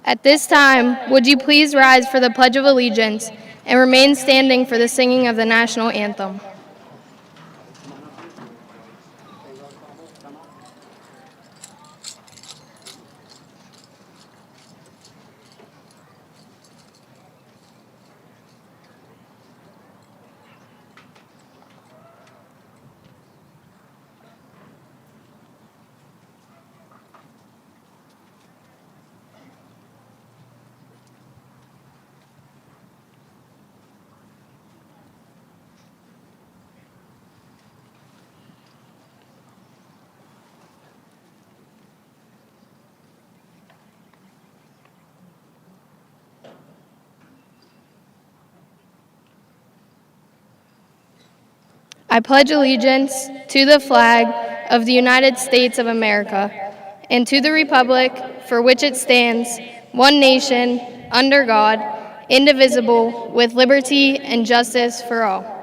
At this time, would you please rise for the Pledge of Allegiance and remain standing for the singing of the national anthem? I pledge allegiance to the flag of the United States of America and to the republic for which it stands, one nation, under God, indivisible, with liberty and justice for all.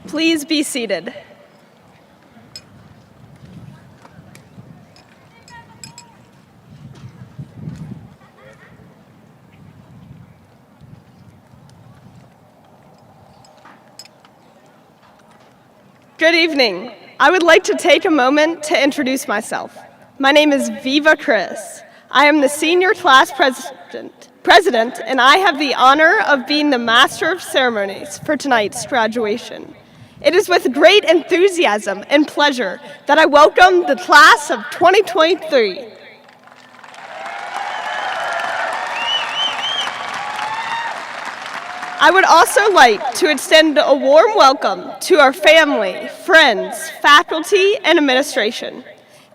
Please be seated. Good evening. I would like to take a moment to introduce myself. My name is Viva Chris. I am the senior class president, and I have the honor of being the master of ceremonies for tonight's graduation. It is with great enthusiasm and pleasure that I welcome the class of 2023. I would also like to extend a warm welcome to our family, friends, faculty, and administration.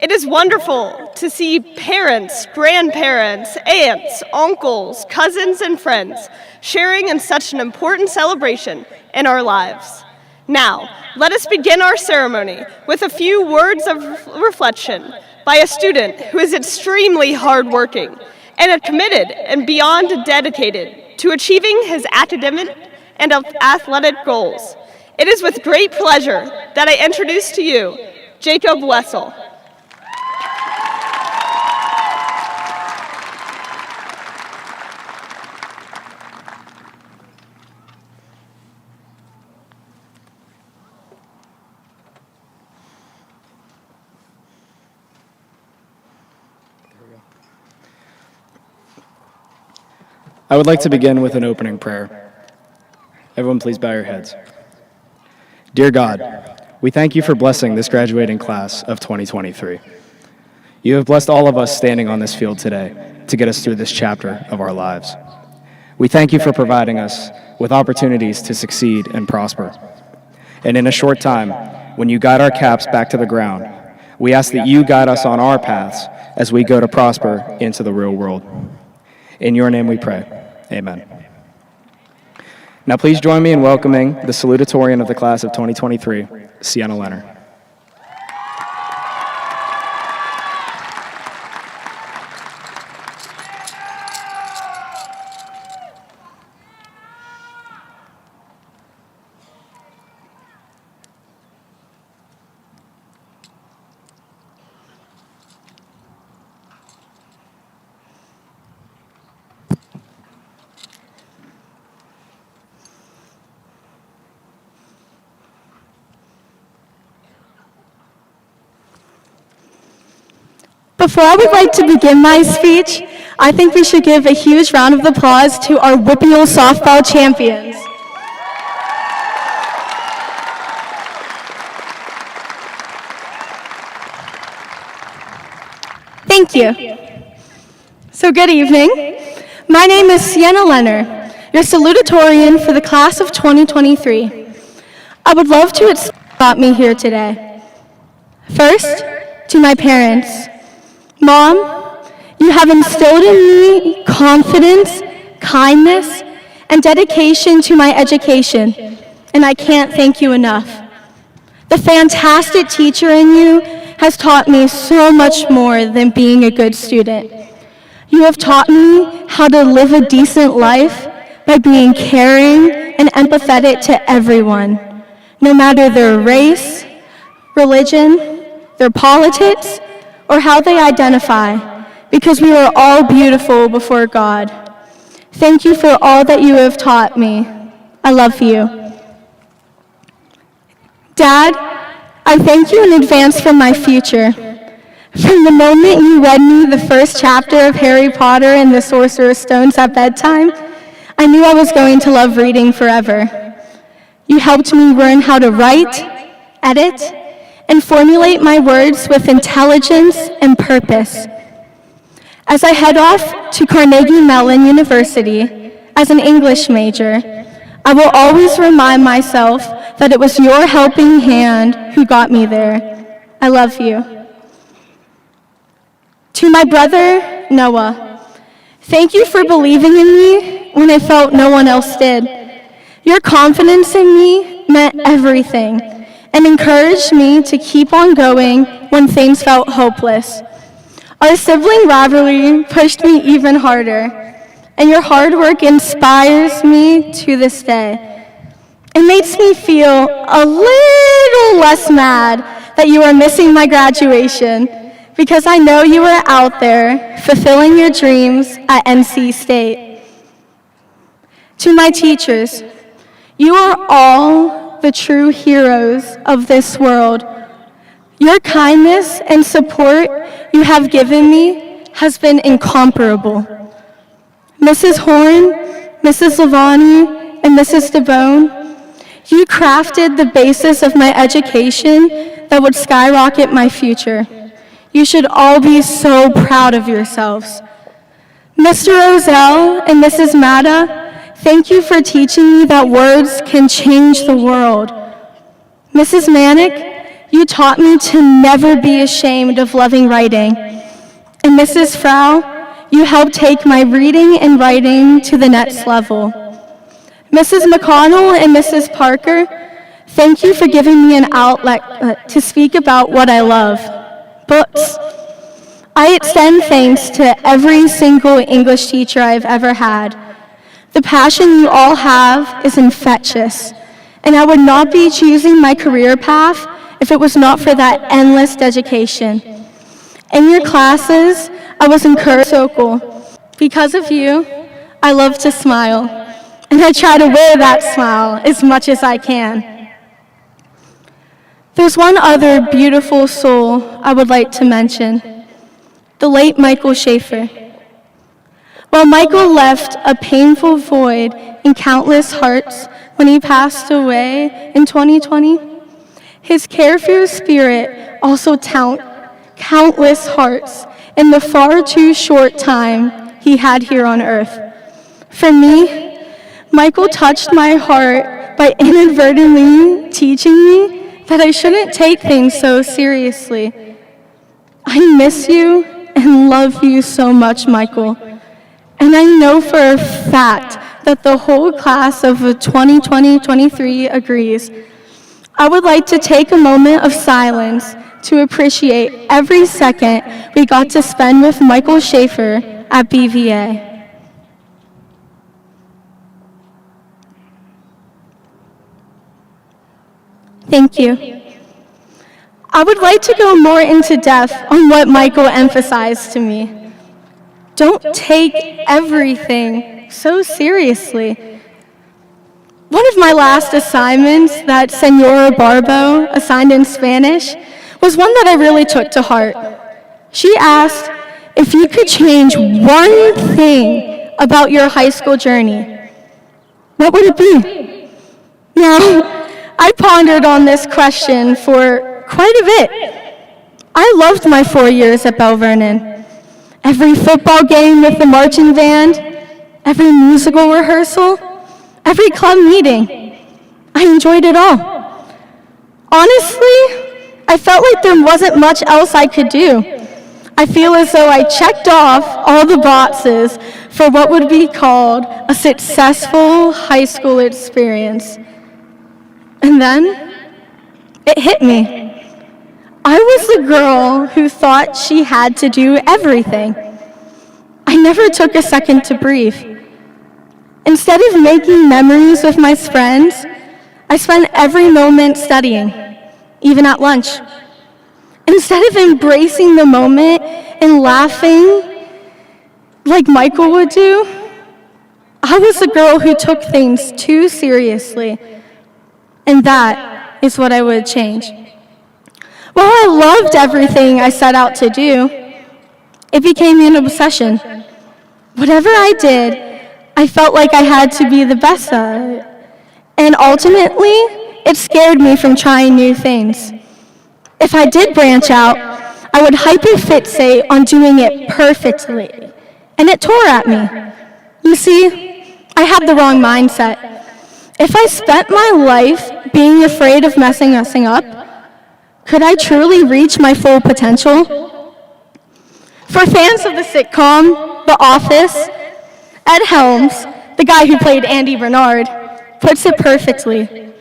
It is wonderful to see parents, grandparents, aunts, uncles, cousins, and friends sharing in such an important celebration in our lives. Now, let us begin our ceremony with a few words of reflection by a student who is extremely hardworking and committed and beyond dedicated to achieving his academic and athletic goals. It is with great pleasure that I introduce to you Jacob Wessel. I would like to begin with an opening prayer. Everyone please bow your heads. Dear God, we thank you for blessing this graduating class of 2023. You have blessed all of us standing on this field today to get us through this chapter of our lives. We thank you for providing us with opportunities to succeed and prosper. And in a short time, when you guide our caps back to the ground, we ask that you guide us on our paths as we go to prosper into the real world. In your name we pray. Amen. Now please join me in welcoming the salutatorian of the class of 2023, Sienna Leonard. Before I would like to begin my speech, I think we should give a huge round of applause to our Whippeal softball champions. Thank you. So good evening. My name is Sienna Lenner, your salutatorian for the class of 2023. I would love to explain what brought me here today. First, to my parents. Mom, you have instilled in me confidence, kindness, and dedication to my education, and I can't thank you enough. The fantastic teacher in you has taught me so much more than being a good student. You have taught me how to live a decent life by being caring and empathetic to everyone, no matter their race, religion, their politics, or how they identify, because we are all beautiful before God. Thank you for all that you have taught me. I love you. Dad, I thank you in advance for my future. From the moment you read me the first chapter of Harry Potter and the Sorcerer's Stones at bedtime, I knew I was going to love reading forever. You helped me learn how to write, edit, and formulate my words with intelligence and purpose. As I head off to Carnegie Mellon University as an English major, I will always remind myself that it was your helping hand who got me there. I love you. To my brother, Noah, thank you for believing in me when I felt no one else did. Your confidence in me meant everything and encouraged me to keep on going when things felt hopeless. Our sibling rivalry pushed me even harder, and your hard work inspires me to this day. It makes me feel a little less mad that you are missing my graduation, because I know you are out there fulfilling your dreams at NC State. To my teachers, you are all the true heroes of this world. Your kindness and support you have given me has been incomparable. Mrs. Horn, Mrs. Lavani, and Mrs. DeBone, you crafted the basis of my education that would skyrocket my future. You should all be so proud of yourselves. Mr. Roselle and Mrs. Matta, thank you for teaching me that words can change the world. Mrs. Manick, you taught me to never be ashamed of loving writing. And Mrs. Frau, you helped take my reading and writing to the next level. Mrs. McConnell and Mrs. Parker, thank you for giving me an outlet to speak about what I love. Books. I extend thanks to every single English teacher I've ever had. The passion you all have is infectious, and I would not be choosing my career path if it was not for that endless dedication. In your classes, I was encouraged so cool. Because of you, I love to smile, and I try to wear that smile as much as I can. There's one other beautiful soul I would like to mention, the late Michael Schaefer. While Michael left a painful void in countless hearts when he passed away in 2020, his carefree spirit also countless hearts in the far too short time he had here on earth. For me, Michael touched my heart by inadvertently teaching me that I shouldn't take things so seriously. I miss you and love you so much, Michael. And I know for a fact that the whole class of 2020-23 agrees. I would like to take a moment of silence to appreciate every second we got to spend with Michael Schaefer at BVA. Thank you. I would like to go more into depth on what Michael emphasized to me. Don't take everything so seriously. One of my last assignments that Senora Barbo assigned in Spanish was one that I really took to heart. She asked if you could change one thing about your high school journey, what would it be? Now, I pondered on this question for quite a bit. I loved my 4 years at Belle Vernon. Every football game with the marching band, every musical rehearsal, every club meeting. I enjoyed it all. Honestly, I felt like there wasn't much else I could do. I feel as though I checked off all the boxes for what would be called a successful high school experience. And then, it hit me. I was the girl who thought she had to do everything. I never took a second to breathe. Instead of making memories with my friends, I spent every moment studying, even at lunch. Instead of embracing the moment and laughing like Michael would do, I was the girl who took things too seriously. And that is what I would change. While I loved everything I set out to do, it became an obsession. Whatever I did, I felt like I had to be the best at it. And ultimately, it scared me from trying new things. If I did branch out, I would hyperfixate on doing it perfectly, and it tore at me. You see, I had the wrong mindset. If I spent my life being afraid of messing up, could I truly reach my full potential? For fans of the sitcom The Office, Ed Helms, the guy who played Andy Bernard, puts it perfectly.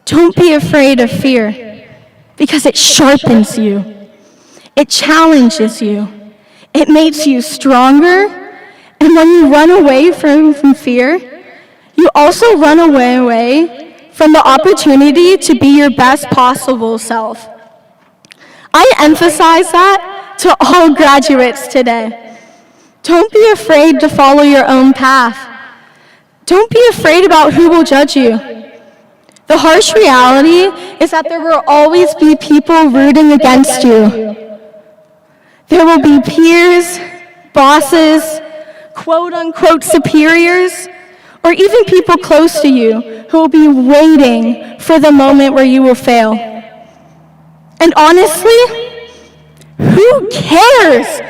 Don't be afraid of fear, because it sharpens you. It challenges you. It makes you stronger. And when you run away from fear, you also run away from the opportunity to be your best possible self. I emphasize that to all graduates today. Don't be afraid to follow your own path. Don't be afraid about who will judge you. The harsh reality is that there will always be people rooting against you. There will be peers, bosses, quote-unquote superiors, or even people close to you who will be waiting for the moment where you will fail. And honestly, who cares?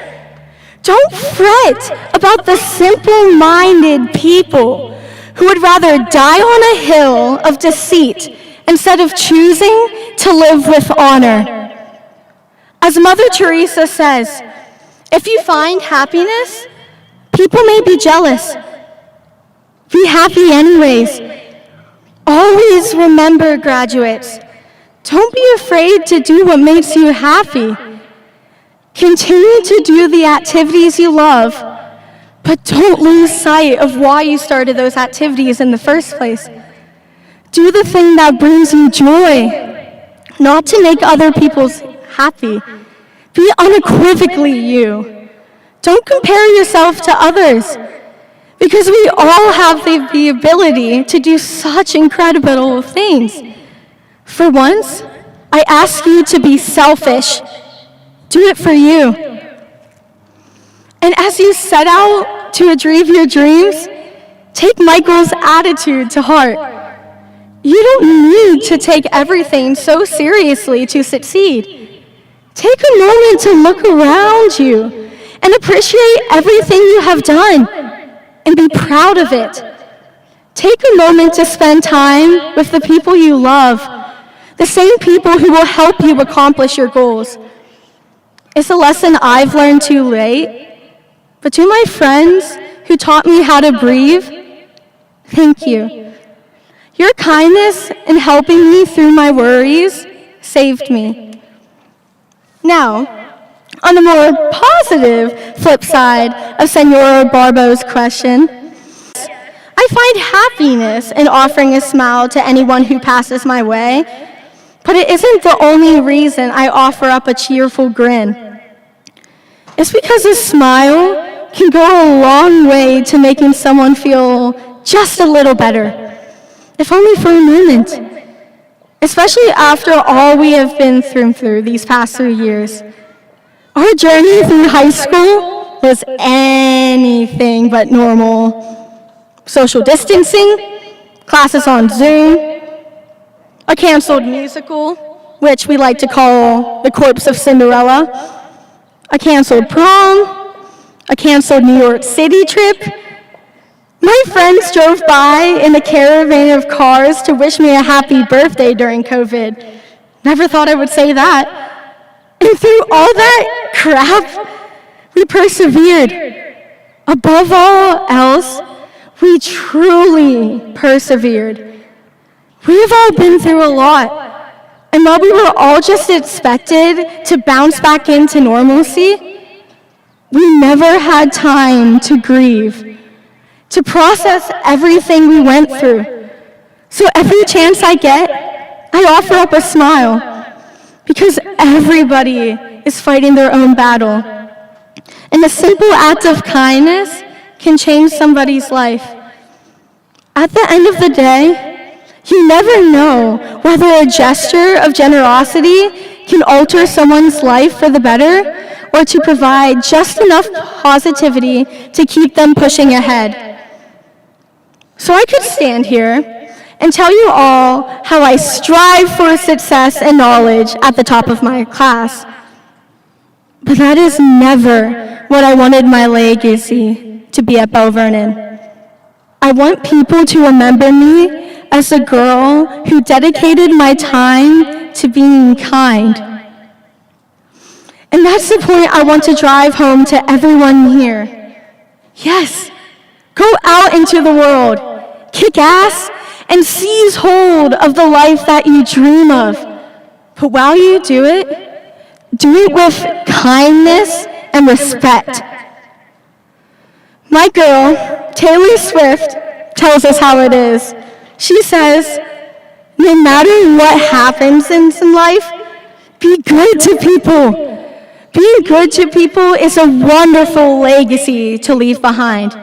Don't fret about the simple-minded people who would rather die on a hill of deceit instead of choosing to live with honor. As Mother Teresa says, if you find happiness, people may be jealous. Be happy anyways. Always remember, graduates, don't be afraid to do what makes you happy. Continue to do the activities you love, but don't lose sight of why you started those activities in the first place. Do the thing that brings you joy, not to make other people happy. Be unequivocally you. Don't compare yourself to others, because we all have the ability to do such incredible things. For once, I ask you to be selfish. Do it for you. And as you set out to achieve your dreams, take Michael's attitude to heart. You don't need to take everything so seriously to succeed. Take a moment to look around you and appreciate everything you have done and be proud of it. Take a moment to spend time with the people you love, the same people who will help you accomplish your goals. It's a lesson I've learned too late, but to my friends who taught me how to breathe, thank you. Your kindness in helping me through my worries saved me. Now, on the more positive flip side of Senora Barbo's question, I find happiness in offering a smile to anyone who passes my way, but it isn't the only reason I offer up a cheerful grin. It's because a smile can go a long way to making someone feel just a little better, if only for a moment, especially after all we have been through these past 3 years. Our journey through high school was anything but normal. Social distancing, classes on Zoom, a canceled musical, which we like to call The Corpse of Cinderella, a canceled prom, a canceled New York City trip. My friends drove by in a caravan of cars to wish me a happy birthday during COVID. Never thought I would say that. And through all that crap, we persevered. Above all else, we truly persevered. We have all been through a lot. And while we were all just expected to bounce back into normalcy, we never had time to grieve, to process everything we went through. So every chance I get, I offer up a smile, because everybody is fighting their own battle. And a simple act of kindness can change somebody's life. At the end of the day, you never know whether a gesture of generosity can alter someone's life for the better or to provide just enough positivity to keep them pushing ahead. So I could stand here and tell you all how I strive for success and knowledge at the top of my class. But that is never what I wanted my legacy to be at Belle Vernon. I want people to remember me as a girl who dedicated my time to being kind. And that's the point I want to drive home to everyone here. Yes, go out into the world, kick ass, and seize hold of the life that you dream of. But while you do it with kindness and respect. My girl, Taylor Swift, tells us how it is. She says, no matter what happens in life, be good to people. Being good to people is a wonderful legacy to leave behind.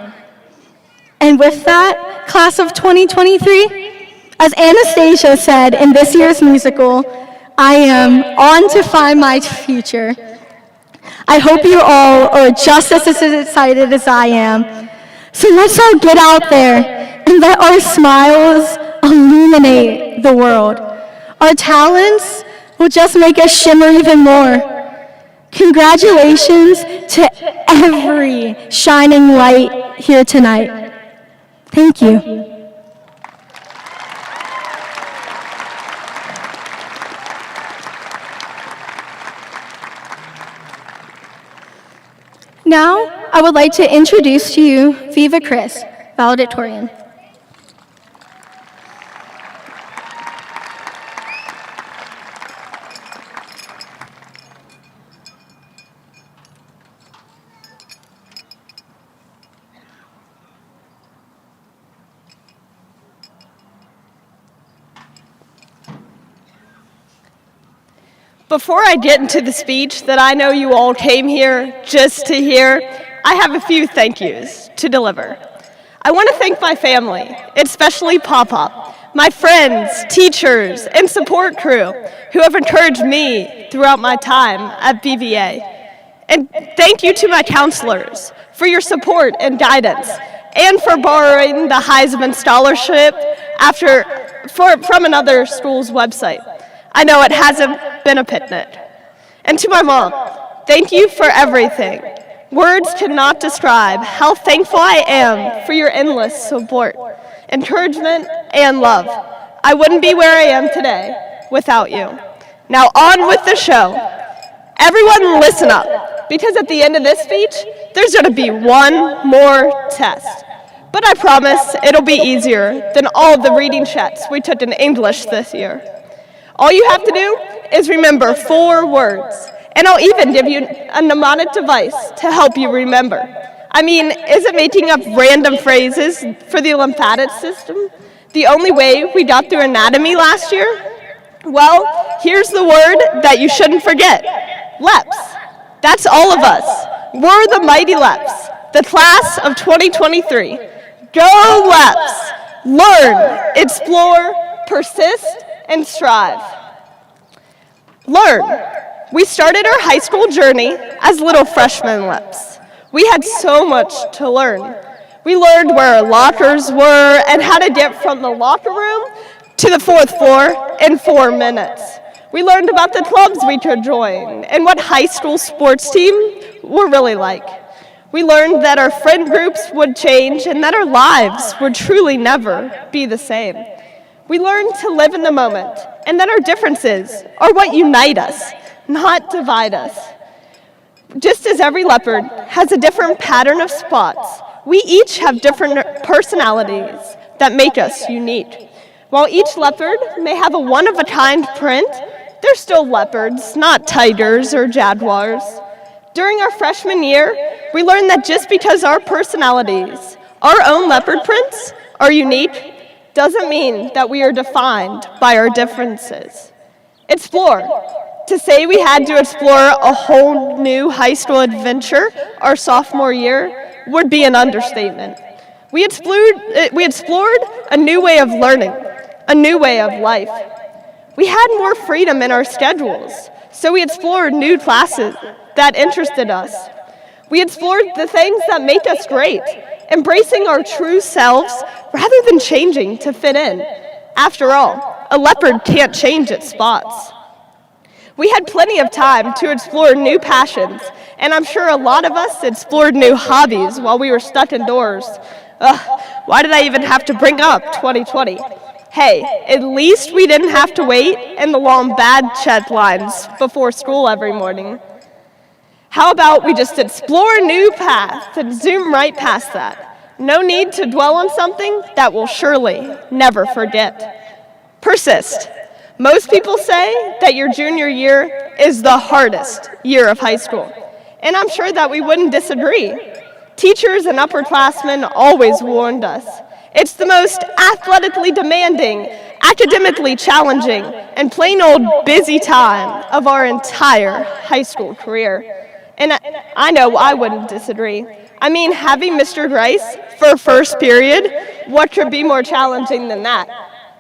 And with that, class of 2023, as Anastasia said in this year's musical, I am on to find my future. I hope you all are just as excited as I am. So let's all get out there and let our smiles illuminate the world. Our talents will just make us shimmer even more. Congratulations to every shining light here tonight. Thank you. Now, I would like to introduce to you Viva Chris, valedictorian. Before I get into the speech that I know you all came here just to hear, I have a few thank yous to deliver. I want to thank my family, especially Papa, my friends, teachers, and support crew who have encouraged me throughout my time at BVA. And thank you to my counselors for your support and guidance, and for borrowing the Heisman Scholarship from another school's website. I know it hasn't been a picnic. And to my mom, thank you for everything. Words cannot describe how thankful I am for your endless support, encouragement, and love. I wouldn't be where I am today without you. Now on with the show. Everyone listen up, because at the end of this speech, there's going to be one more test. But I promise it'll be easier than all of the reading chats we took in English this year. All you have to do is remember 4 words, and I'll even give you a mnemonic device to help you remember. I mean, isn't making up random phrases for the lymphatic system the only way we got through anatomy last year? Well, here's the word that you shouldn't forget. LEPS. That's all of us. We're the mighty LEPS, the class of 2023. Go LEPS! Learn, explore, persist, and strive. Learn. We started our high school journey as little freshman leps. We had so much to learn. We learned where our lockers were and how to get from the locker room to the fourth floor in 4 minutes. We learned about the clubs we could join and what high school sports teams were really like. We learned that our friend groups would change and that our lives would truly never be the same. We learned to live in the moment and that our differences are what unite us, not divide us. Just as every leopard has a different pattern of spots, we each have different personalities that make us unique. While each leopard may have a one-of-a-kind print, they're still leopards, not tigers or jaguars. During our freshman year, we learned that just because our personalities, our own leopard prints, are unique, doesn't mean that we are defined by our differences. Explore. To say we had to explore a whole new high school adventure our sophomore year would be an understatement. We explored a new way of learning, a new way of life. We had more freedom in our schedules, so we explored new classes that interested us. We explored the things that make us great, embracing our true selves rather than changing to fit in. After all, a leopard can't change its spots. We had plenty of time to explore new passions, and I'm sure a lot of us explored new hobbies while we were stuck indoors. Why did I even have to bring up 2020? Hey, at least we didn't have to wait in the long bad check lines before school every morning. How about we just explore a new path and zoom right past that? No need to dwell on something that we'll surely never forget. Persist. Most people say that your junior year is the hardest year of high school, and I'm sure that we wouldn't disagree. Teachers and upperclassmen always warned us. It's the most athletically demanding, academically challenging, and plain old busy time of our entire high school career. And I know I wouldn't disagree. I mean, having Mr. Grice for first period, what could be more challenging than that?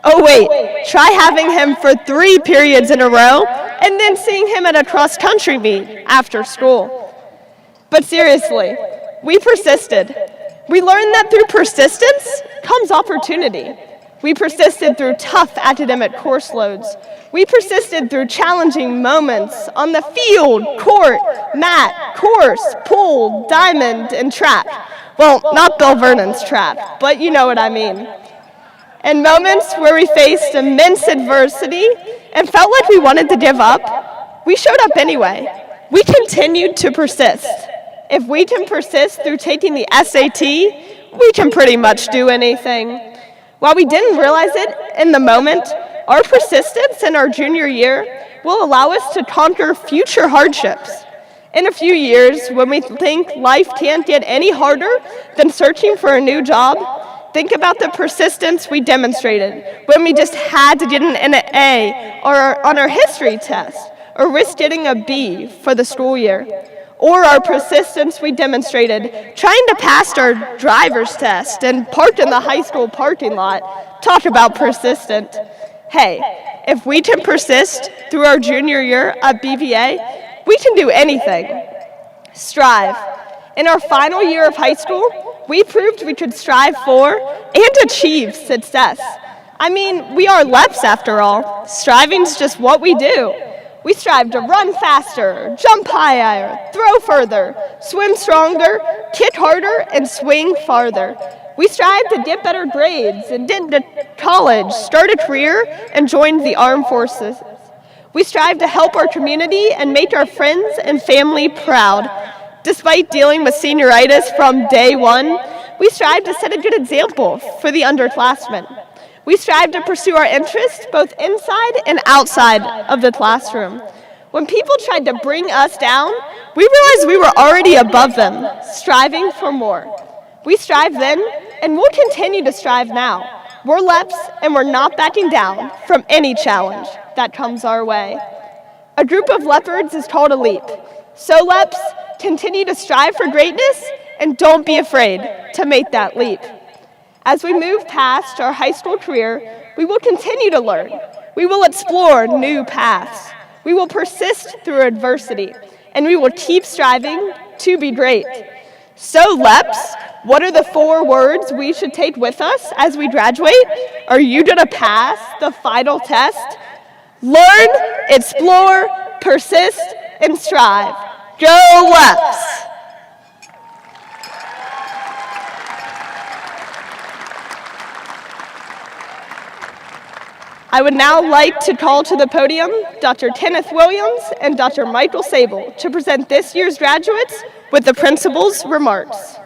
Oh wait, try having him for 3 periods in a row and then seeing him at a cross-country meet after school. But seriously, we persisted. We learned that through persistence comes opportunity. We persisted through tough academic course loads. We persisted through challenging moments on the field, court, mat, course, pool, diamond, and trap. Well, not Belle Vernon's trap, but you know what I mean. And moments where we faced immense adversity and felt like we wanted to give up, we showed up anyway. We continued to persist. If we can persist through taking the SAT, we can pretty much do anything. While we didn't realize it in the moment, our persistence in our junior year will allow us to conquer future hardships. In a few years, when we think life can't get any harder than searching for a new job, think about the persistence we demonstrated when we just had to get an A or on our history test, or risk getting a B for the school year. Or our persistence we demonstrated trying to pass our driver's test and parked in the high school parking lot. Talk about persistent. Hey, if we can persist through our junior year at BVA, we can do anything. Strive. In our final year of high school, we proved we could strive for and achieve success. I mean, we are LEPs after all. Striving's just what we do. We strive to run faster, jump higher, throw further, swim stronger, kick harder, and swing farther. We strive to get better grades and get into college, start a career, and join the armed forces. We strive to help our community and make our friends and family proud. Despite dealing with senioritis from day one, we strive to set a good example for the underclassmen. We strive to pursue our interests both inside and outside of the classroom. When people tried to bring us down, we realized we were already above them, striving for more. We strived then, and we'll continue to strive now. We're LEPs, and we're not backing down from any challenge that comes our way. A group of leopards is called a leap. So LEPs, continue to strive for greatness, and don't be afraid to make that leap. As we move past our high school career, we will continue to learn. We will explore new paths. We will persist through adversity, and we will keep striving to be great. So, LEPs, what are the 4 words we should take with us as we graduate? Are you going to pass the final test? Learn, explore, persist, and strive. Go LEPs! I would now like to call to the podium Dr. Kenneth Williams and Dr. Michael Sable to present this year's graduates with the principal's remarks.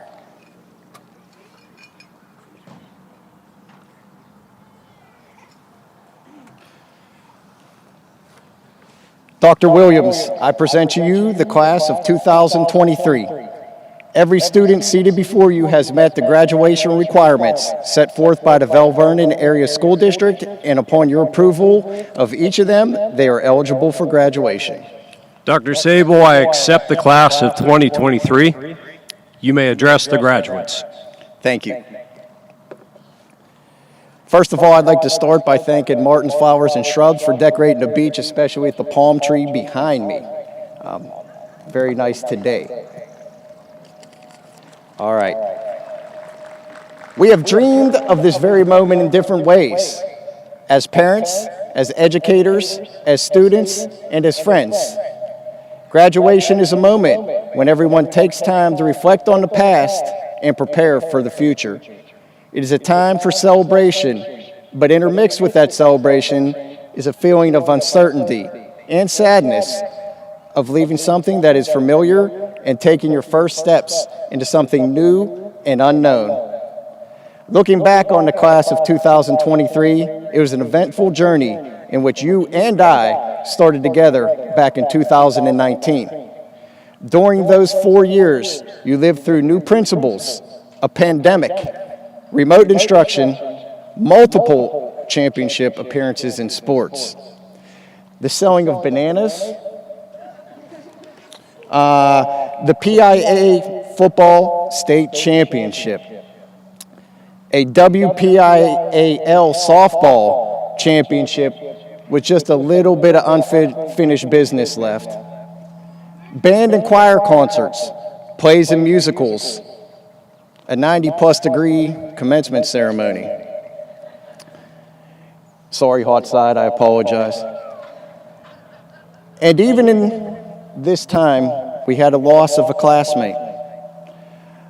Dr. Williams, I present to you the class of 2023. Every student seated before you has met the graduation requirements set forth by the Belle Vernon Area School District, and upon your approval of each of them, they are eligible for graduation. Dr. Sable, I accept the class of 2023. You may address the graduates. Thank you. First of all, I'd like to start by thanking Martin's Flowers and Shrubs for decorating the beach, especially with the palm tree behind me. Very nice today. All right. We have dreamed of this very moment in different ways, as parents, as educators, as students, and as friends. Graduation is a moment when everyone takes time to reflect on the past and prepare for the future. It is a time for celebration, but intermixed with that celebration is a feeling of uncertainty and sadness of leaving something that is familiar and taking your first steps into something new and unknown. Looking back on the class of 2023, it was an eventful journey in which you and I started together back in 2019. During those 4 years, you lived through new principals, a pandemic, remote instruction, multiple championship appearances in sports, the selling of bananas, the PIA football state championship, a WPIAL softball championship with just a little bit of unfinished business left, band and choir concerts, plays and musicals, a 90-plus degree commencement ceremony. Sorry, hot side, I apologize. And even in this time, we had a loss of a classmate.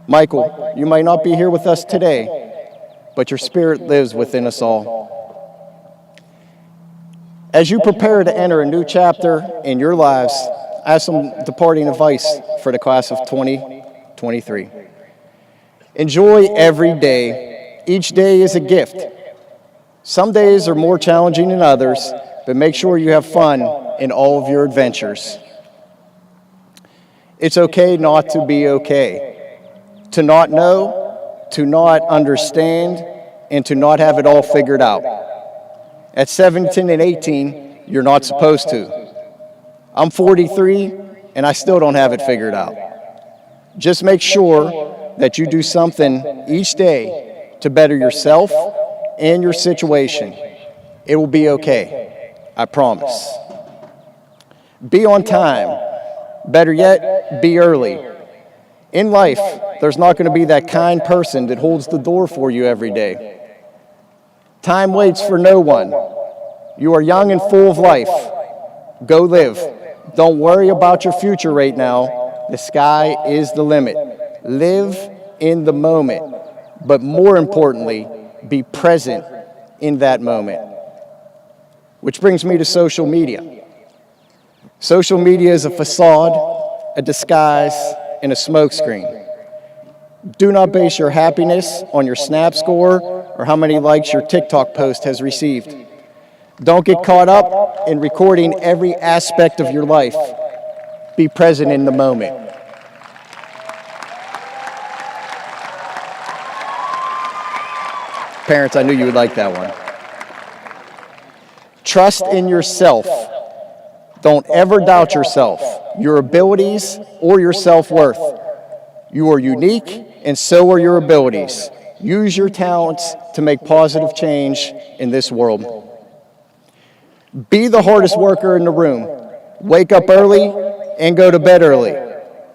Michael, you might not be here with us today, but your spirit lives within us all. As you prepare to enter a new chapter in your lives, I have some departing advice for the class of 2023. Enjoy every day. Each day is a gift. Some days are more challenging than others, but make sure you have fun in all of your adventures. It's okay not to be okay, to not know, to not understand, and to not have it all figured out. At 17 and 18, you're not supposed to. I'm 43, and I still don't have it figured out. Just make sure that you do something each day to better yourself and your situation. It will be okay, I promise. Be on time. Better yet, be early. In life, there's not going to be that kind person that holds the door for you every day. Time waits for no one. You are young and full of life. Go live. Don't worry about your future right now. The sky is the limit. Live in the moment, but more importantly, be present in that moment. Which brings me to social media. Social media is a facade, a disguise, and a smokescreen. Do not base your happiness on your Snap score or how many likes your TikTok post has received. Don't get caught up in recording every aspect of your life. Be present in the moment. Parents, I knew you would like that one. Trust in yourself. Don't ever doubt yourself, your abilities, or your self-worth. You are unique, and so are your abilities. Use your talents to make positive change in this world. Be the hardest worker in the room. Wake up early and go to bed early.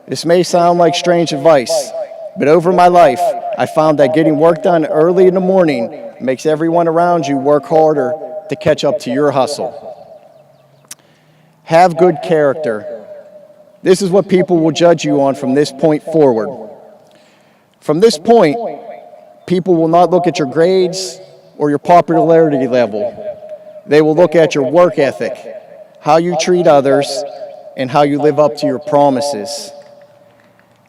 This may sound like strange advice, but over my life, I found that getting work done early in the morning makes everyone around you work harder to catch up to your hustle. Have good character. This is what people will judge you on from this point forward. From this point, people will not look at your grades or your popularity level. They will look at your work ethic, how you treat others, and how you live up to your promises.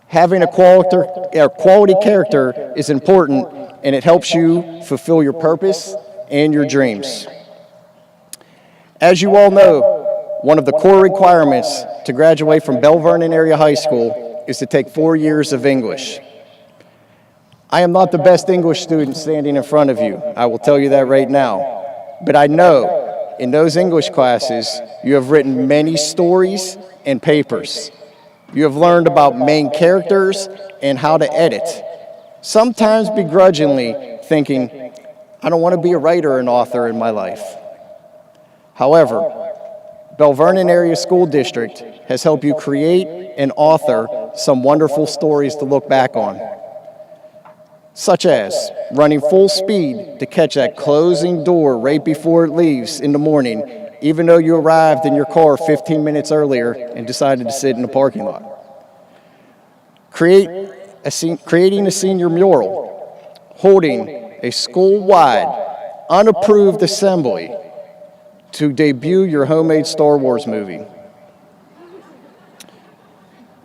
Having a quality character is important, and it helps you fulfill your purpose and your dreams. As you all know, one of the core requirements to graduate from Belle Vernon Area High School is to take 4 years of English. I am not the best English student standing in front of you. I will tell you that right now. But I know in those English classes, you have written many stories and papers. You have learned about main characters and how to edit, sometimes begrudgingly thinking, I don't want to be a writer or an author in my life. However, Belle Vernon Area School District has helped you create and author some wonderful stories to look back on, such as running full speed to catch that closing door right before it leaves in the morning, even though you arrived in your car 15 minutes earlier and decided to sit in the parking lot. Creating a senior mural, holding a school-wide, unapproved assembly to debut your homemade Star Wars movie.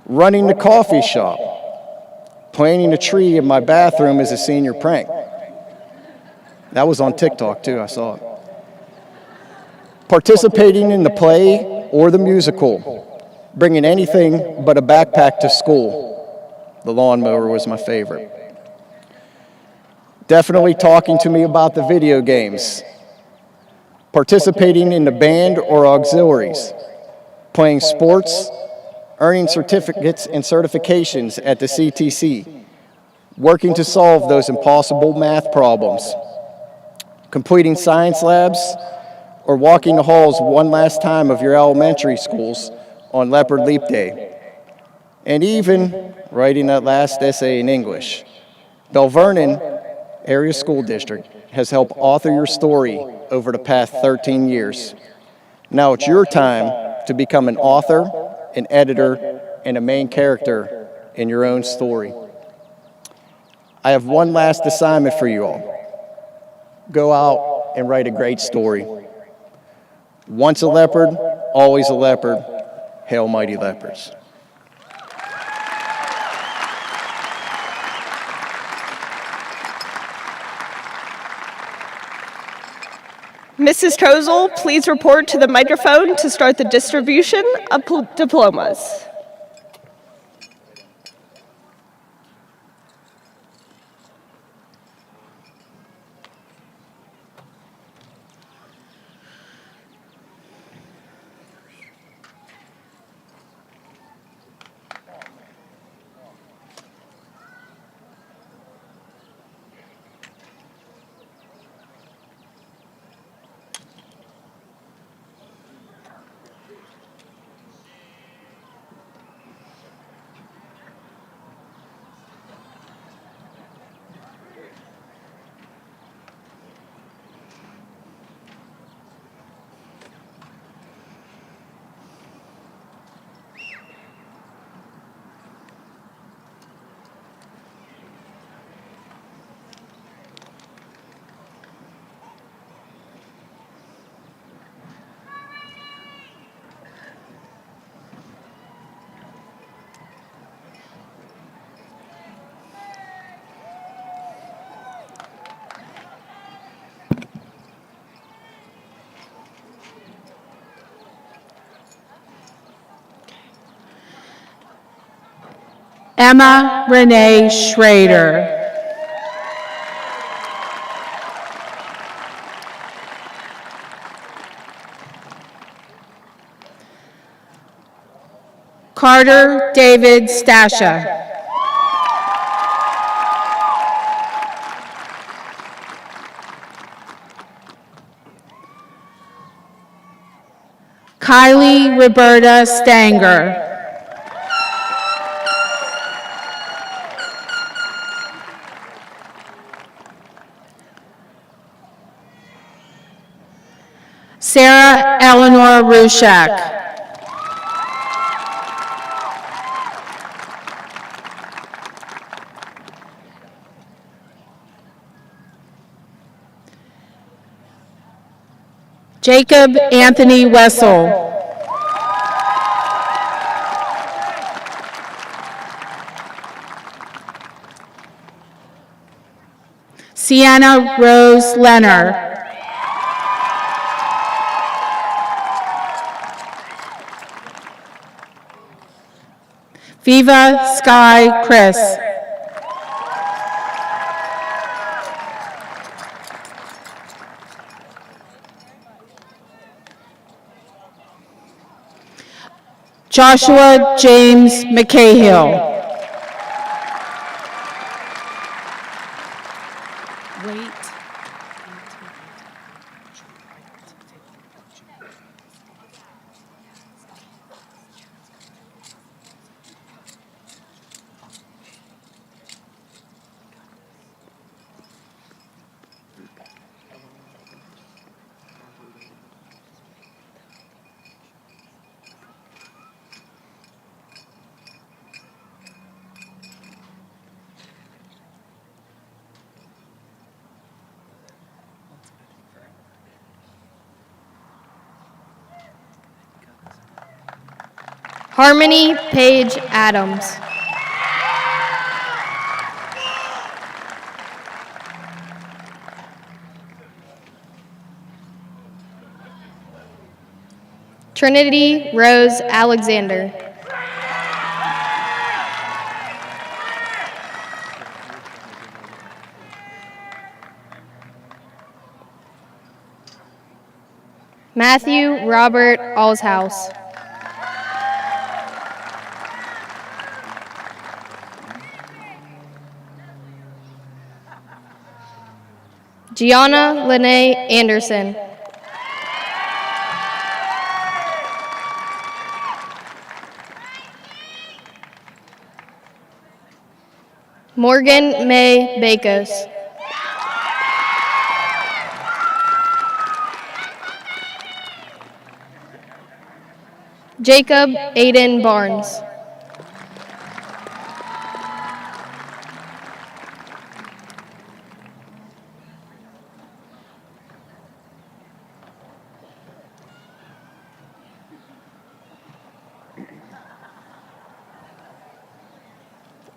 Running the coffee shop, planting a tree in my bathroom as a senior prank. That was on TikTok too, I saw it. Participating in the play or the musical, bringing anything but a backpack to school. The lawnmower was my favorite. Definitely talking to me about the video games. Participating in the band or auxiliaries. Playing sports, earning certificates and certifications at the CTC. Working to solve those impossible math problems. Completing science labs, or walking the halls one last time of your elementary schools on Leopard Leap Day, and even writing that last essay in English. Belle Vernon Area School District has helped author your story over the past 13 years. Now it's your time to become an author, an editor, and a main character in your own story. I have one last assignment for you all. Go out and write a great story. Once a leopard, always a leopard. Hail, mighty leopards. Mrs. Kozel, please report to the microphone to start the distribution of diplomas. Emma Renee Schrader. Carter David Stasha. Kylie Roberta Stanger. Sarah Eleanor Rushak. Jacob Anthony Wessel. Sienna Rose Leonard. Viva Sky Chris. Joshua James McCahill. Harmony Paige Adams. Trinity Rose Alexander. Matthew Robert Allshouse. Gianna Lene Anderson. Morgan May Bakos. Jacob Aiden Barnes.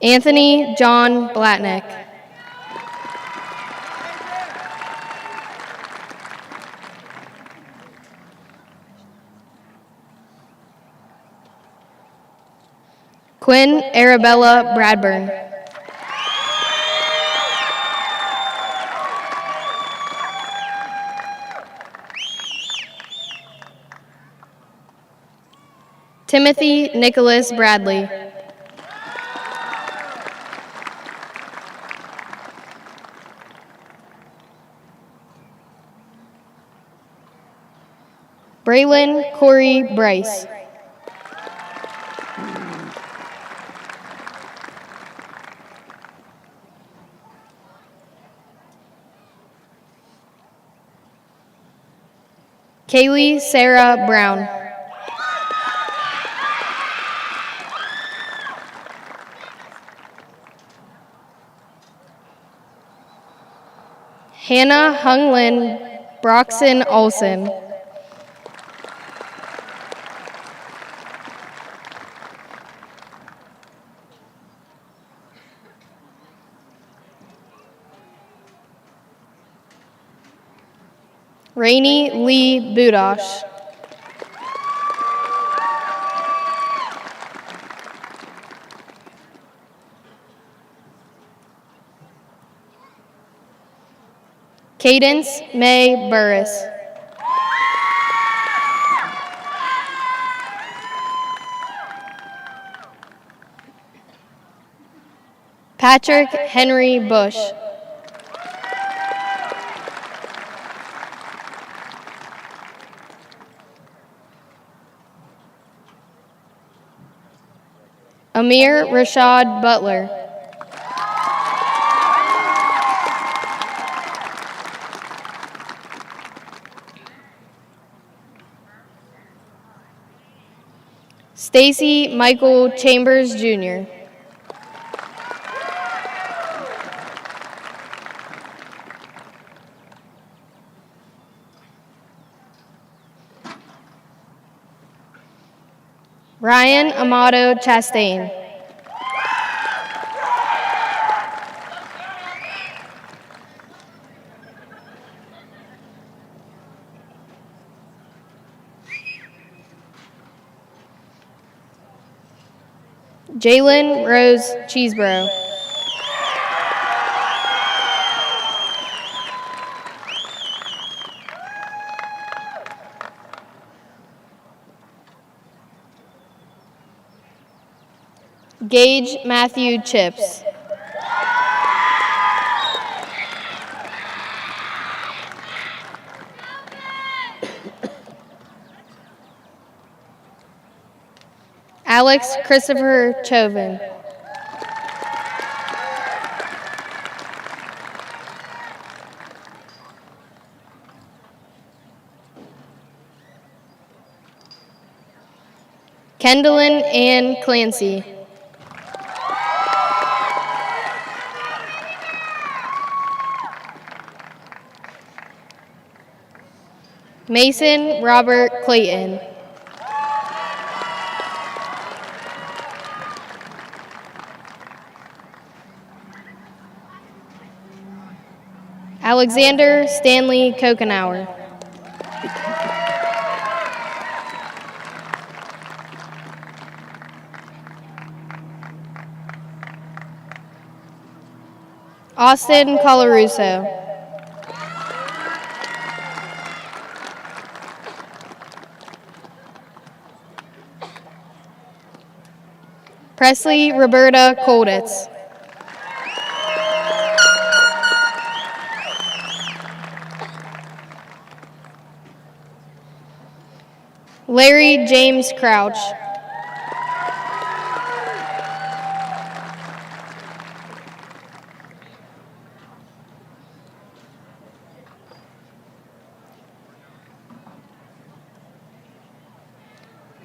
Anthony John Blatnick. Quinn Arabella Bradburn. Timothy Nicholas Bradley. Braylon Corey Bryce. Kaylee Sarah Brown. Hannah Hunglin Broxton Olson. Rainey Lee Budosh. Cadence May Burris. Patrick Henry Bush. Amir Rashad Butler. Stacy Michael Chambers, Jr. Ryan Amato Chastain. Jalen Rose Cheeseborough. Gage Matthew Chips. Alex Christopher Chauvin. Kendallin Ann Clancy. Mason Robert Clayton. Alexander Stanley Kokenauer. Austin Colarusso. Presley Roberta Colditz. Larry James Crouch.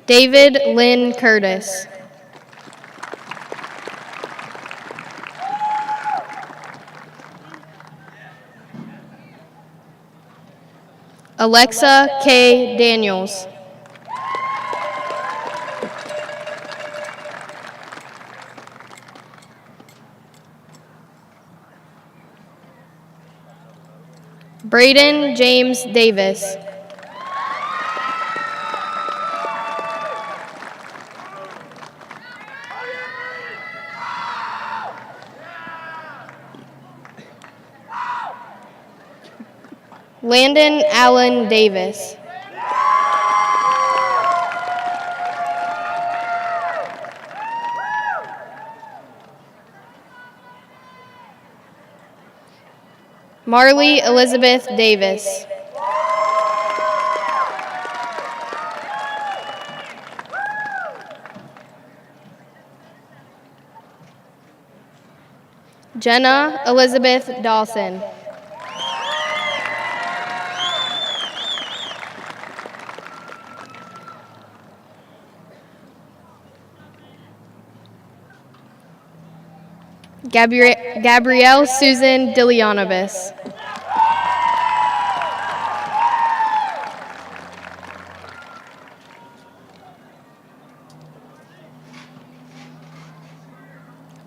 David Lynn Curtis. Alexa K. Daniels. Braden James Davis. Landon Allen Davis. Marley Elizabeth Davis. Jenna Elizabeth Dawson. Gabrielle Susan Dilianovis.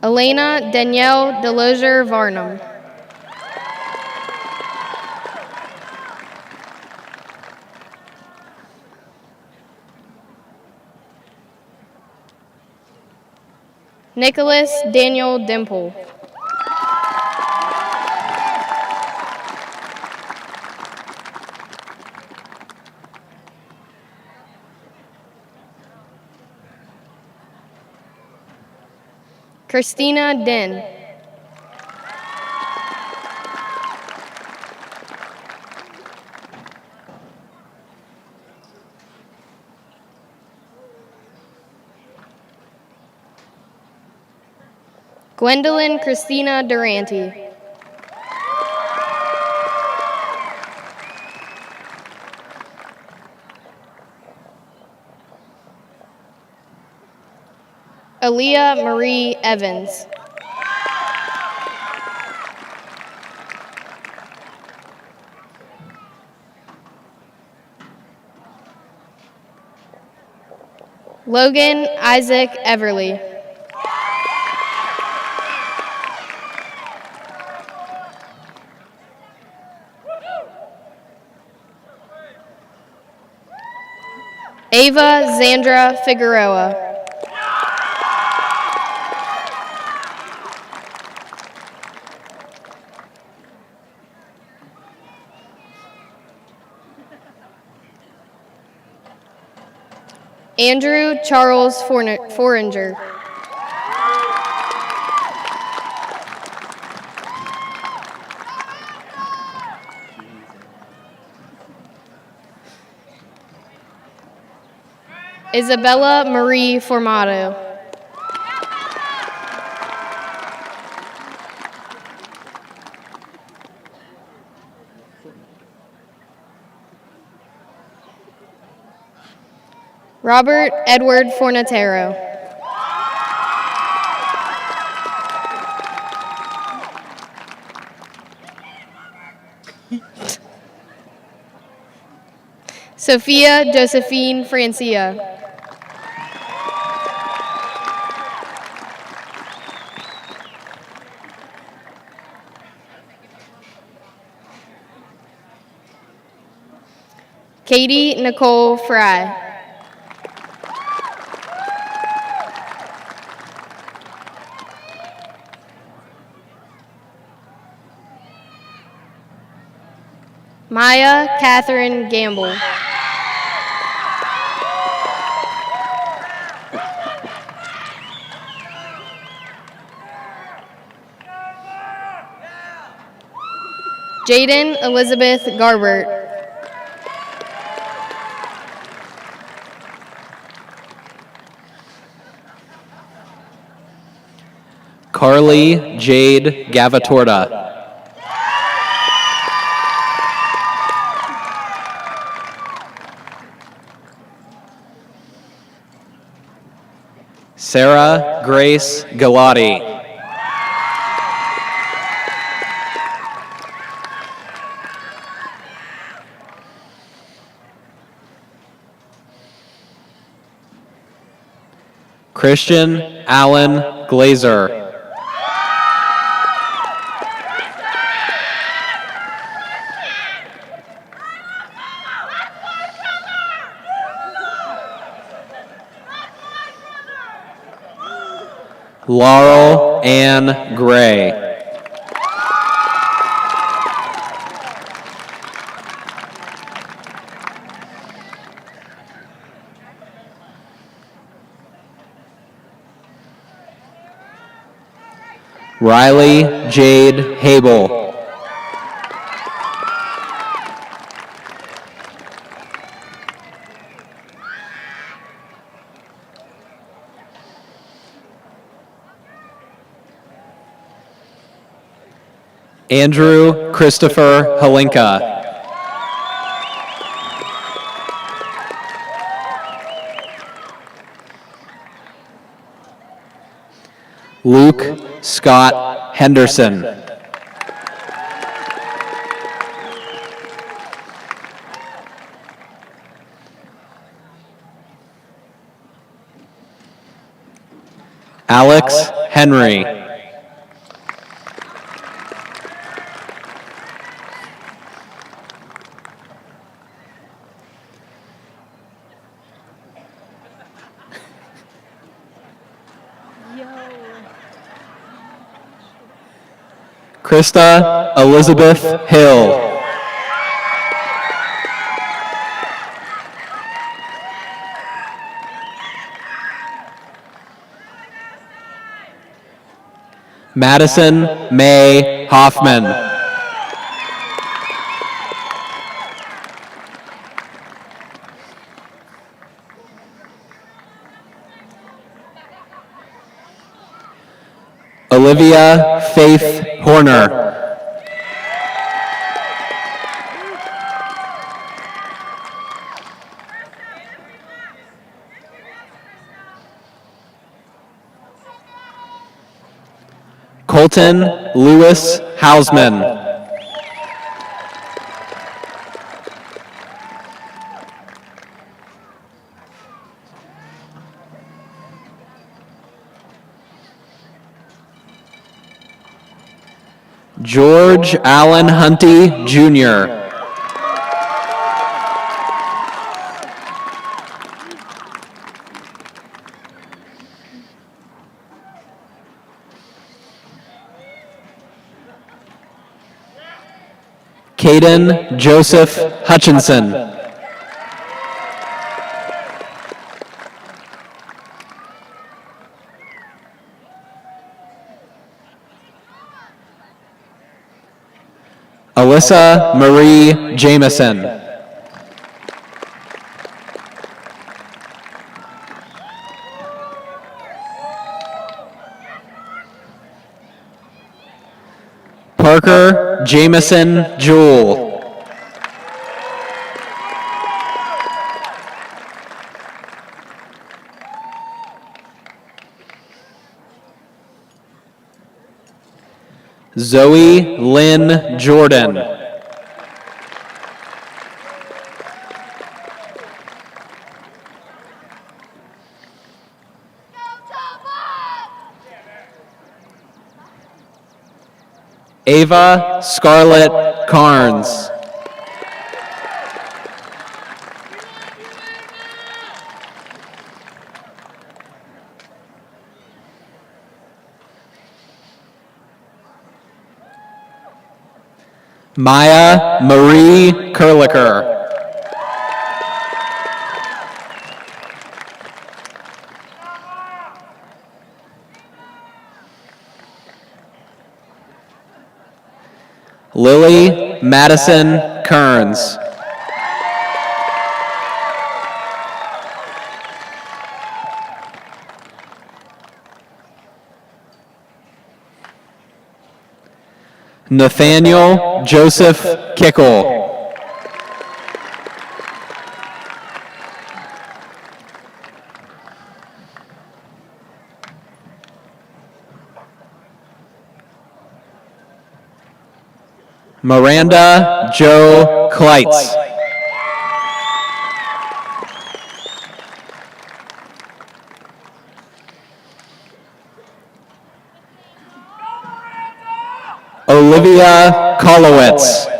Elena Danielle Delozier Varnum. Nicholas Daniel Dimple. Christina Din. Gwendolyn Christina Durante. Aaliyah Marie Evans. Logan Isaac Everly. Ava Zandra Figueroa. Andrew Charles Foringer. Isabella Marie Formato. Robert Edward Fornatero. Sophia Josephine Francia. Katie Nicole Fry. Maya Catherine Gamble. Jaden Elizabeth Garbert. Carly Jade Gavatorta. Sarah Grace Galati. Christian Allen Glazer. Laurel Ann Gray. Riley Jade Habel. Andrew Christopher Halinka. Luke Scott Henderson. Alex Henry. Krista Elizabeth Hill. Madison May Hoffman. Olivia Faith Horner. Colton Lewis Hausman. George Allen Hunty, Jr. Caden Joseph Hutchinson. Alyssa Marie Jameson. Parker Jameson Jewell. Zoe Lynn Jordan. Ava Scarlett Carnes. Maya Marie Kurliker. Lily Madison Kearns. Nathaniel Joseph Kickle. Miranda Jo Kleitz. Olivia Kolowitz.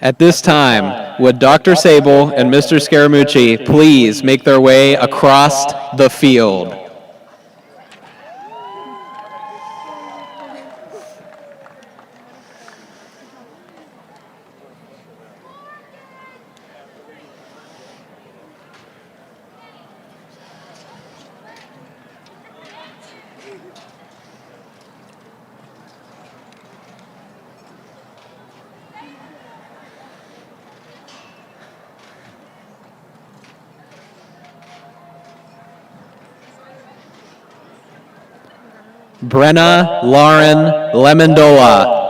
At this time, would Dr. Sable and Mr. Scaramucci please make their way across the field? Brenna Lauren Lemondola.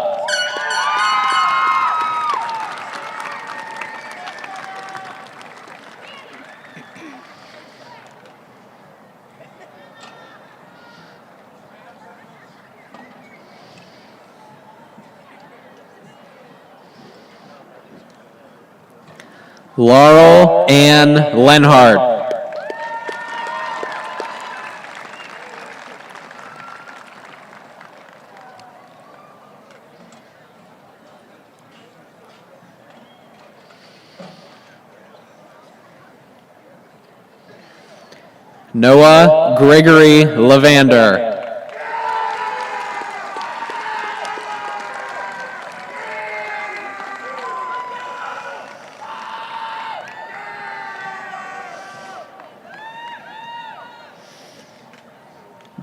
Laurel Ann Lenhart. Noah Gregory Lavander.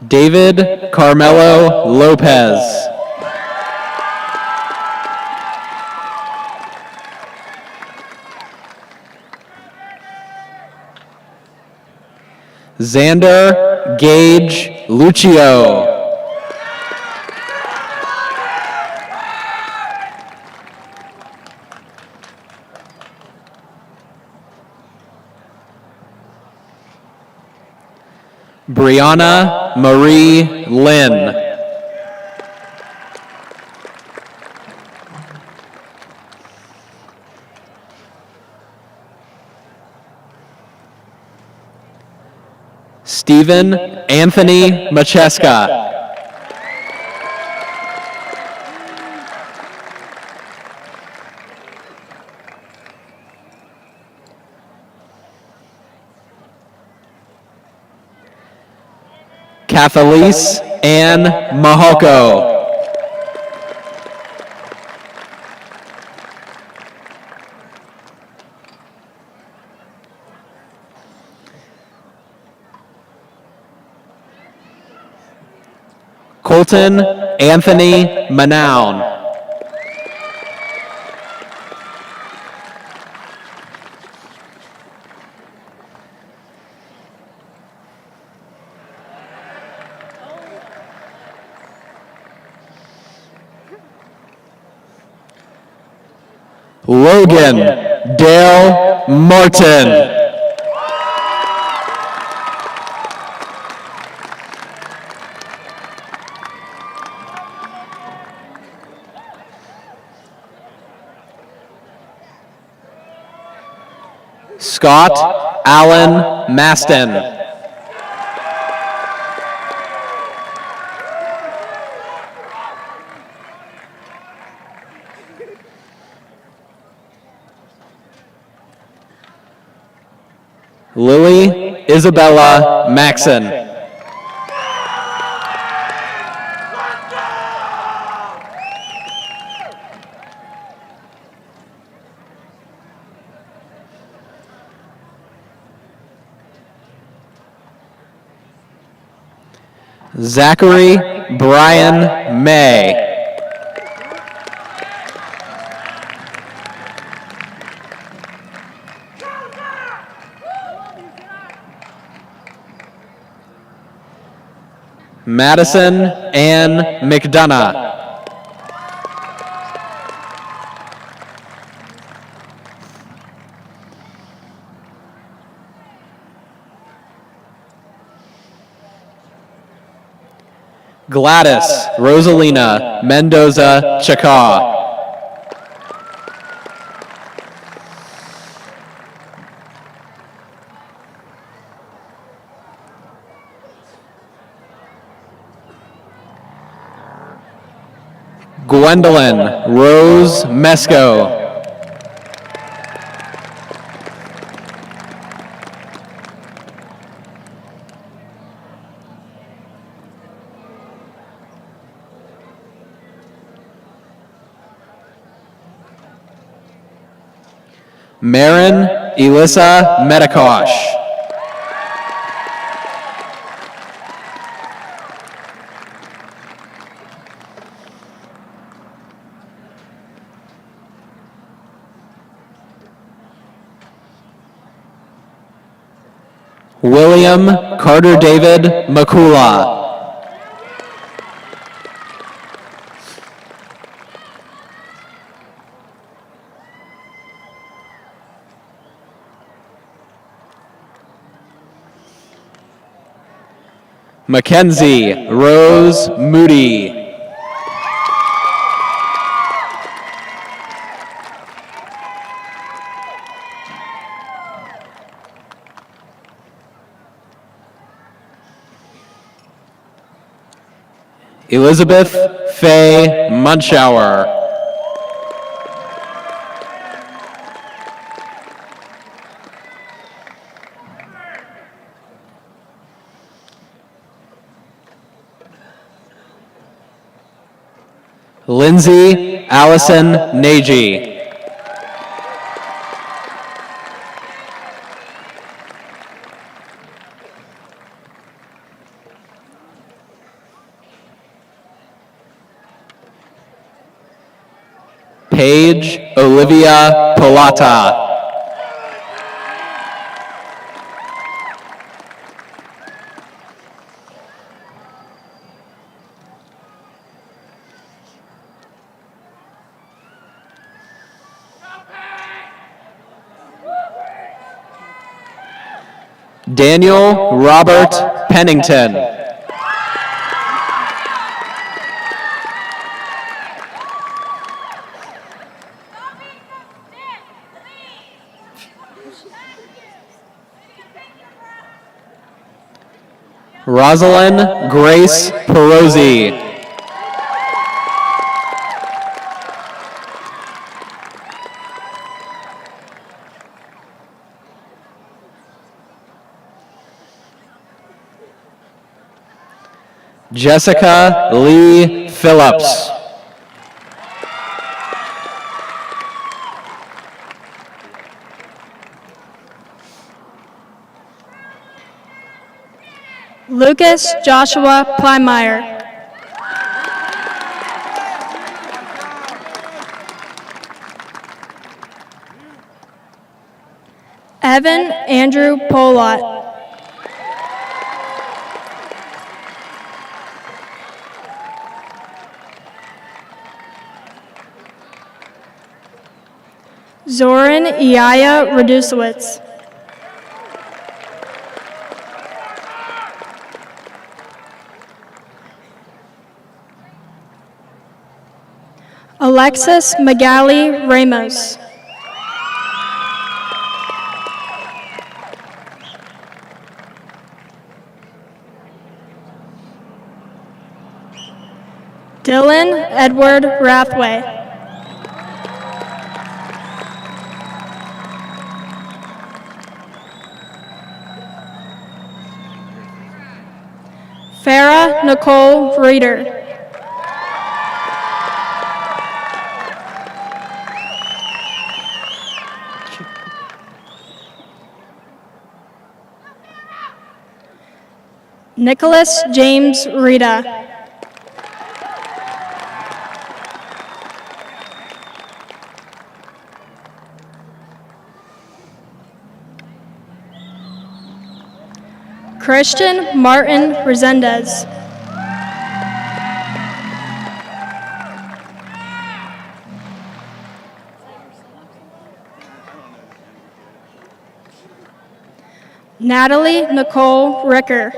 David Carmelo Lopez. Xander Gage Lucio. Brianna Marie Lynn. Stephen Anthony Macheska. Kathalise Ann Mahoko. Colton Anthony Manown. Logan Dale Martin. Scott Allen Maston. Lily Isabella Maxon. Zachary Brian May. Madison Ann McDonough. Gladys Rosalina Mendoza Chaka. Gwendolyn Rose Mesco. Marin Elissa Medikosh. William Carter David Makula. Mackenzie Rose Moody. Elizabeth Faye Munschauer. Lindsay Allison Nagy. Paige Olivia Pilata. Daniel Robert Pennington. Rosalind Grace Perozzi. Jessica Lee Phillips. Lucas Joshua Plymire. Evan Andrew Polott. Zoran Iaya Radusewicz. Alexis Magali Ramos. Dylan Edward Rathway. Farah Nicole Reeder. Nicholas James Rita. Christian Martin Resendez. Natalie Nicole Ricker.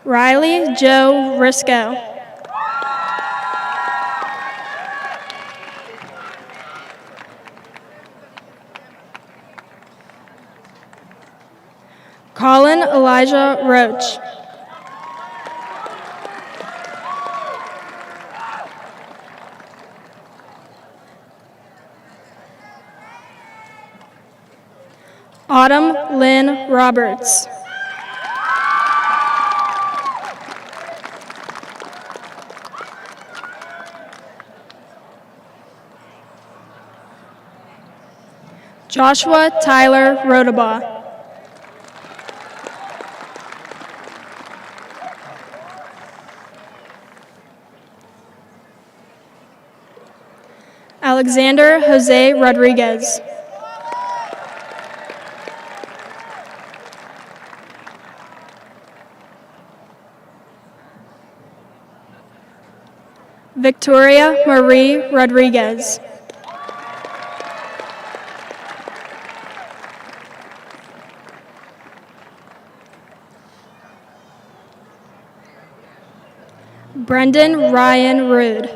Riley Joe Risco. Colin Elijah Roach. Autumn Lynn Roberts. Joshua Tyler Rodabaugh. Alexander Jose Rodriguez. Victoria Marie Rodriguez. Brendan Ryan Rude.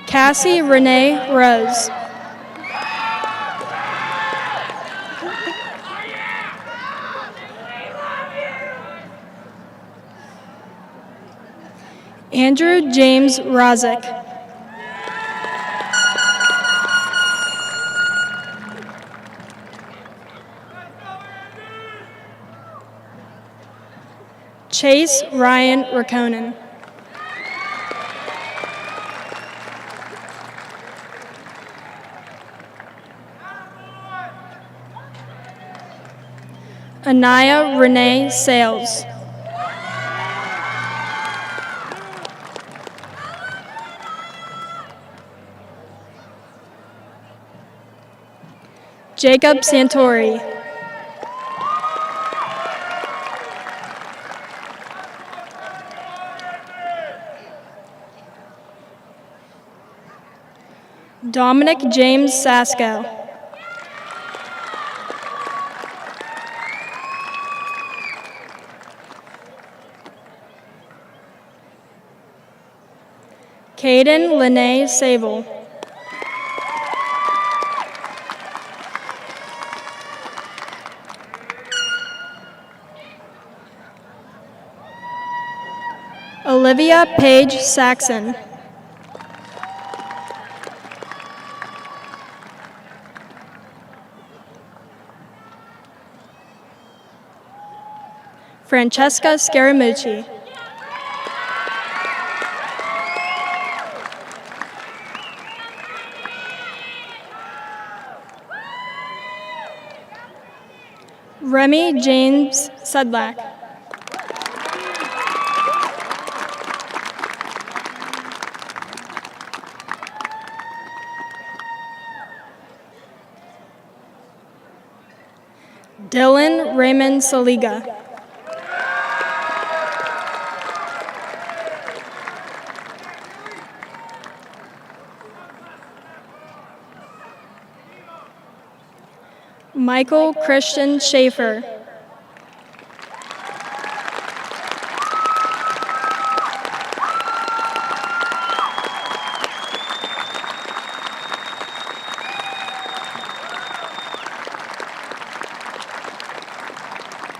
Cassie Renee Rose. Andrew James Rozick. Chase Ryan Rakonen. Anaya Renee Sales. Jacob Santori. Dominic James Sasko. Caden Lene Sable. Olivia Paige Saxon. Francesca Scaramucci. Remy James Sedlak. Dylan Raymond Saliga. Michael Christian Schaefer.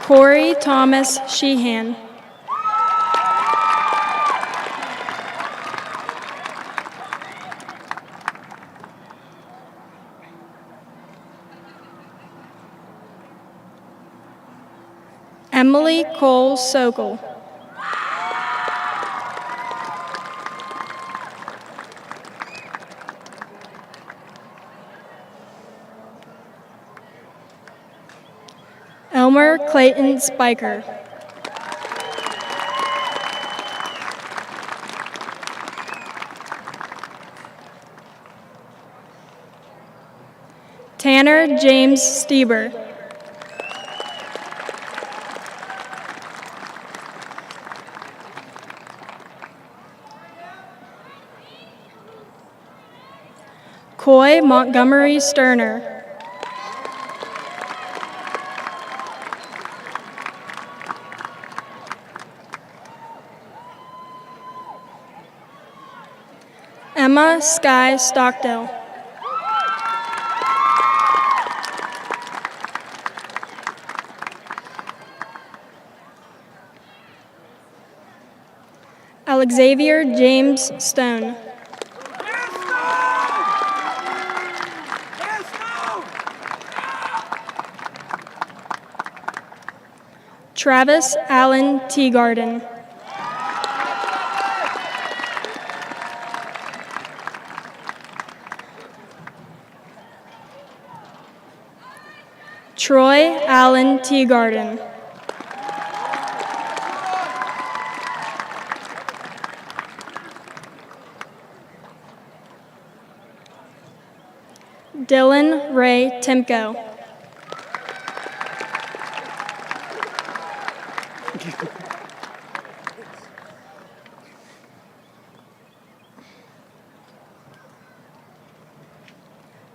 Corey Thomas Sheehan. Emily Cole Sokol. Elmer Clayton Spiker. Tanner James Stieber. Coy Montgomery Sterner. Emma Sky Stockdale. Alexavier James Stone. Travis Allen Teagarden. Troy Allen Teagarden. Dylan Ray Timko.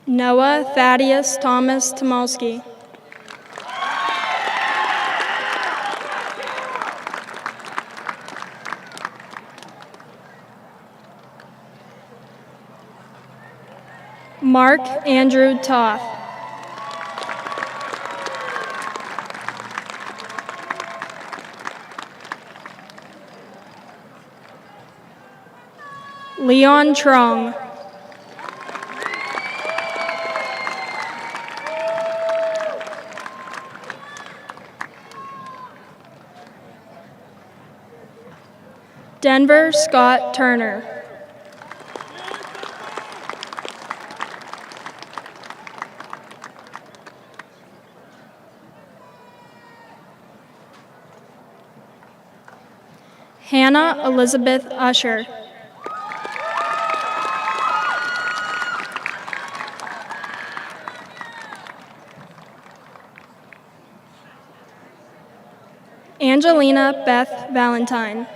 Noah Thaddeus Thomas Tomolsky. Mark Andrew Toth. Leon Trong. Denver Scott Turner. Hannah Elizabeth Usher. Angelina Beth Valentine.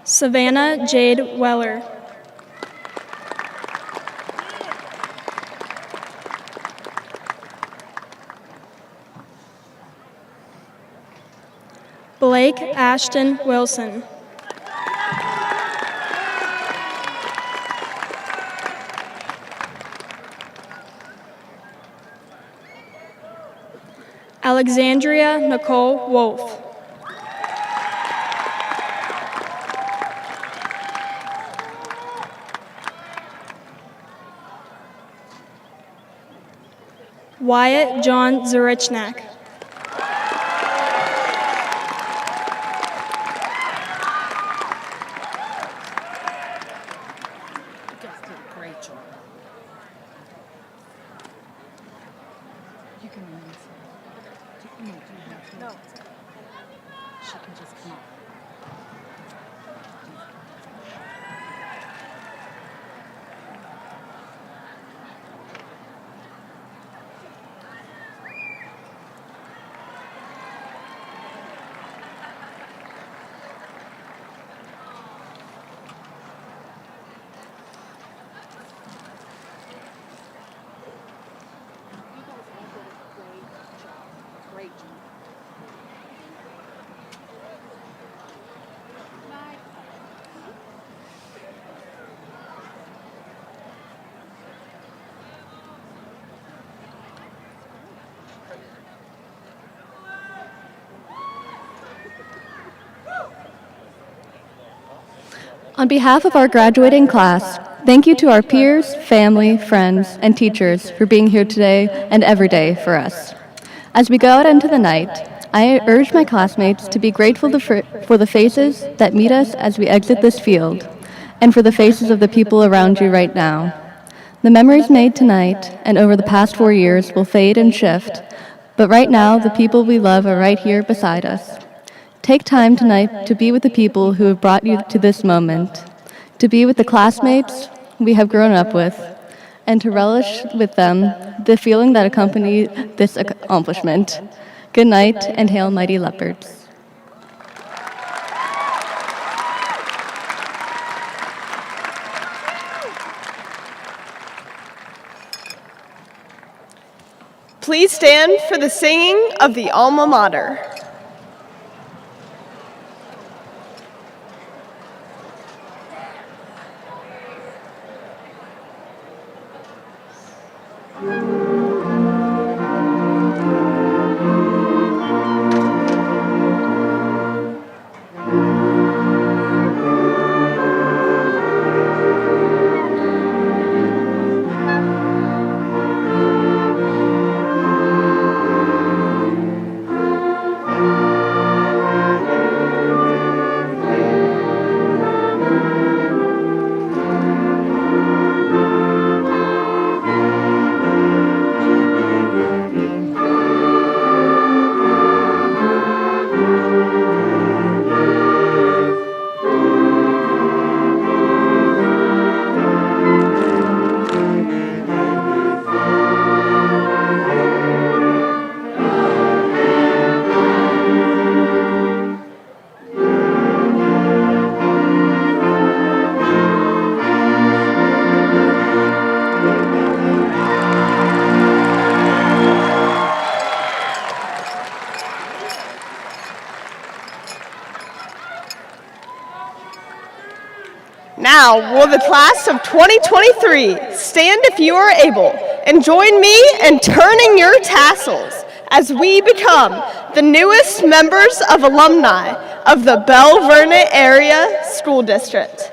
Savannah Jade Weller. Blake Ashton Wilson. Alexandria Nicole Wolf. Wyatt John Zurichnak. On behalf of our graduating class, thank you to our peers, family, friends, and teachers for being here today and every day for us. As we go out into the night, I urge my classmates to be grateful for the faces that meet us as we exit this field, and for the faces of the people around you right now. The memories made tonight and over the past 4 years will fade and shift, but right now the people we love are right here beside us. Take time tonight to be with the people who have brought you to this moment, to be with the classmates we have grown up with, and to relish with them the feeling that accompanied this accomplishment. Good night, and hail mighty leopards. Please stand for the singing of the alma mater. Now, will the class of 2023 stand if you are able and join me in turning your tassels as we become the newest members of alumni of the Belle Vernon Area School District.